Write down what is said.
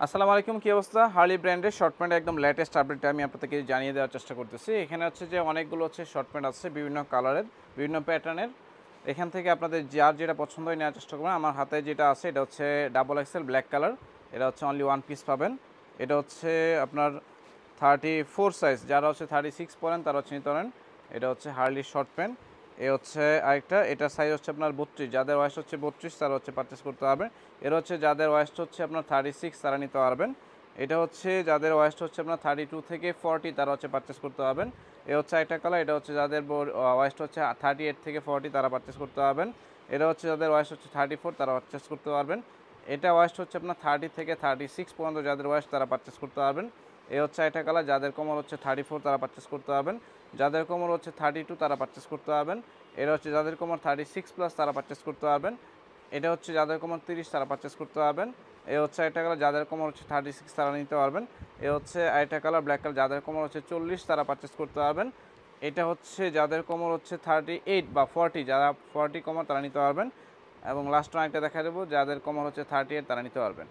আসসালামু আলাইকুম, কি অবস্থা? হার্লি ব্র্যান্ডের শর্ট প্যান্ট একদম লেটেস্ট আপডেটটা আমি আপনাদেরকে জানিয়ে দেওয়ার চেষ্টা করতেছি। এখানে হচ্ছে যে অনেকগুলো হচ্ছে শর্ট প্যান্ট আছে বিভিন্ন কালারের, বিভিন্ন প্যাটার্নের। এখান থেকে আপনাদের যার যেটা পছন্দ হয় নেওয়ার চেষ্টা করবেন। আমার হাতে যেটা আছে এটা হচ্ছে ডাবল এক্সেল ব্ল্যাক কালার। এটা হচ্ছে অনলি ওয়ান পিস পাবেন। এটা হচ্ছে আপনার 34 সাইজ, যারা হচ্ছে 36 পরেন তারা হচ্ছে নিতে পারেন। এটা হচ্ছে হার্লি শর্ট প্যান্ট। এ হচ্ছে আরেকটা, এটার সাইজ হচ্ছে আপনার 32, যাদের ওয়েস্ট হচ্ছে 32 তারা হচ্ছে পারচেস করতে পারবেন। এর হচ্ছে যাদের ওয়েস্ট হচ্ছে আপনার 36 তারা নিতে পারবেন। এটা হচ্ছে যাদের ওয়েস্ট হচ্ছে আপনার 32 থেকে 40 তারা হচ্ছে পারচেস করতে পারবেন। এ হচ্ছে একটা কালার। এটা হচ্ছে যাদের ওয়েস্ট হচ্ছে 38 থেকে 40 তারা পারচেস করতে পারবেন। এটা হচ্ছে যাদের ওয়েস্ট হচ্ছে 34 তারা পারচেস করতে পারবেন। এটা ওয়েস্ট হচ্ছে আপনার 30 থেকে 36 পর্যন্ত যাদের ওয়েস্ট তারা পারচেস করতে পারবেন। এ হচ্ছে একটা কালার। যাদের কোমর হচ্ছে 34 তারা পারচেস করতে পারবেন। যাদের কোমর হচ্ছে 32 তারা পারচেস করতে পারবেন। এটা হচ্ছে যাদের কোমর 36 প্লাস তারা পারচেস করতে পারবেন। এটা হচ্ছে যাদের কোমর 30 তারা পারচেস করতে পারবেন। এ হচ্ছে একটা কালার। যাদের কোমর হচ্ছে 36 তারা নিতে পারবেন। এ হচ্ছে আরেকটা কালার ব্ল্যাক কালার। যাদের কোমর হচ্ছে 40 তারা পারচেস করতে পারবেন। এটা হচ্ছে যাদের কোমর হচ্ছে 38 বা 40, যারা 40 কোমর তারা নিতে পারবেন। এবং লাস্ট একটা দেখা দেবো, যাদের কোমর হচ্ছে 38 তারা নিতে পারবেন।